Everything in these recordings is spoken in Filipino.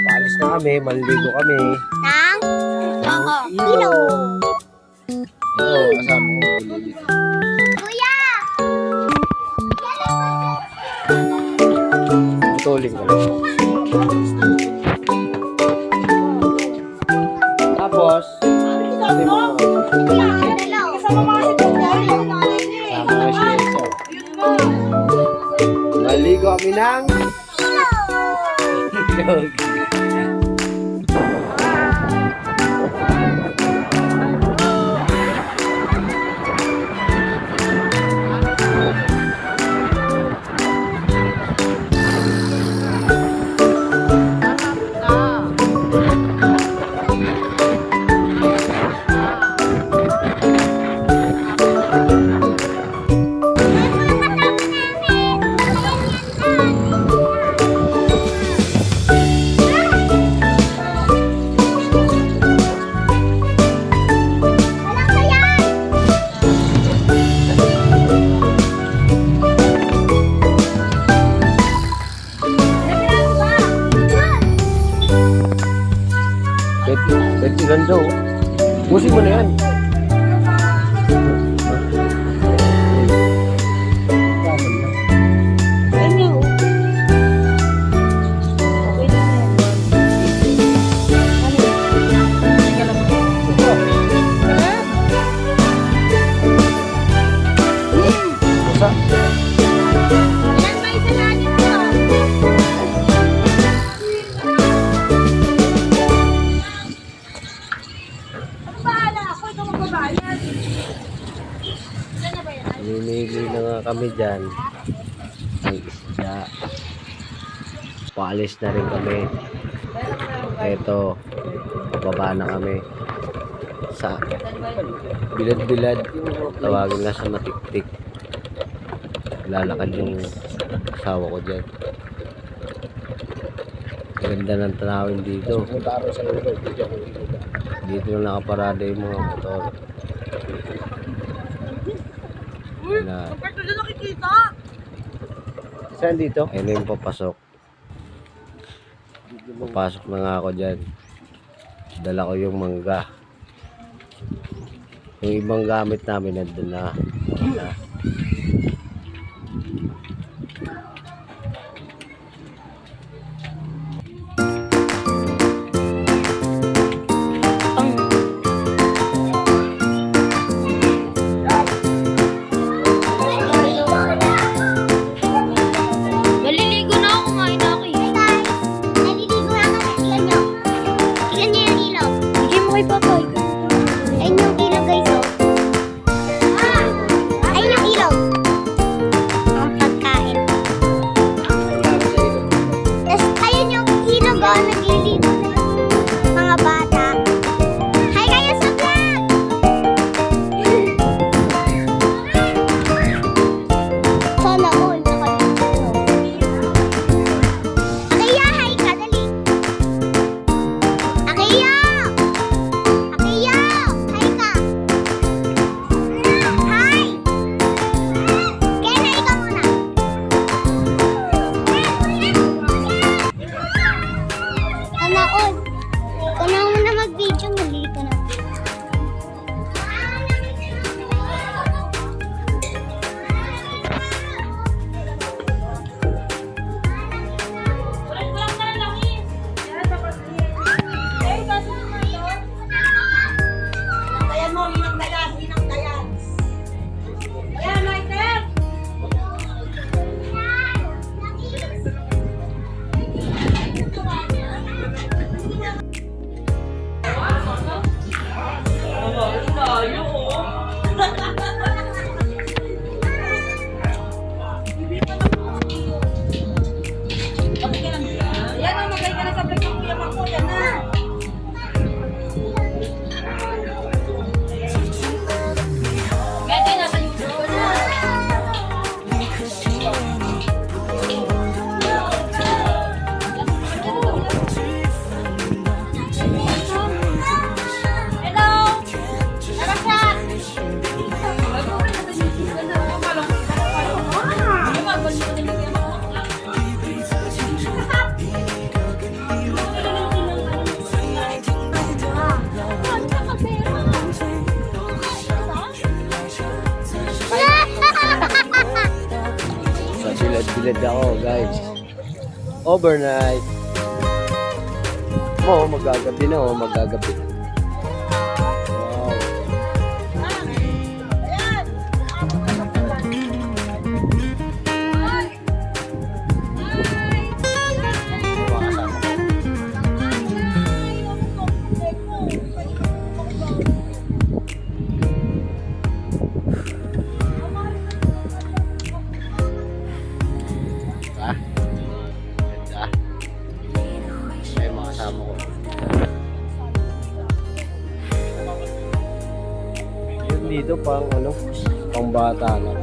Paalis na kami, maliligo kami. Nang Ilaw. Ito, kasama ko. Kuya! Tuling ka lang. Tapos, sabi mo, sama na siya isa. Maligo kami ng ilog. Bet ganda oh. Pusin mo na yan. Namimili na nga kami dyan ng isda. Paalis na rin kami. Eto, bababa na kami sa bilad-bilad. Tawagin nga sa matiktik. Lalakad yung asawa ko dyan. Ganda ng tanawin dito. Dito na nakaparada yung mga motor. Na saan dito? Ayun yung papasok. Papasok na nga ako dyan. Dala ko yung mangga. Yung ibang gamit namin nandun na. Bilad-bilad ako, guys. Overnight. Magagabi na, magagabi. Wow. Ah, ganda. Ay, mga kasama ko. Yun dito pang pang bata lang.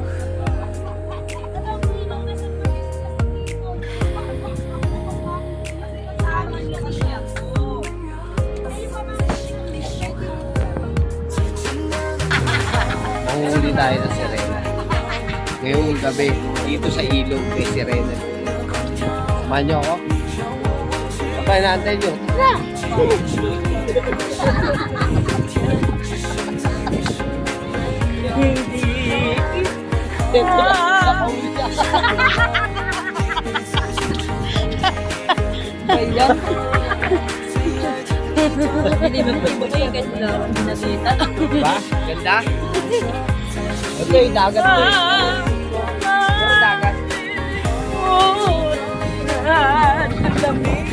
Manghuli tayo ng sirena. Ngayong gabi, dito sa ilog may sirena. Samahan niyo ako? Kapag naantay niyo. Ayan. Hindi ba po yung ganda? Nasita. Ba? Ganda? Okay, dagat to eh. Dagat. Ang lamig.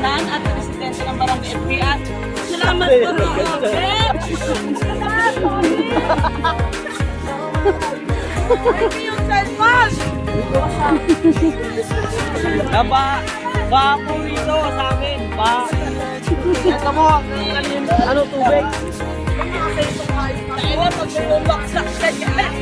Saan at presidente ng Barangay FBI? Salamat po, Robert! Ay, yung cellphone! Ba po rito sa amin. Ba. Ito mo, tubig? Kaya na, pag may bumbaksak siya yan.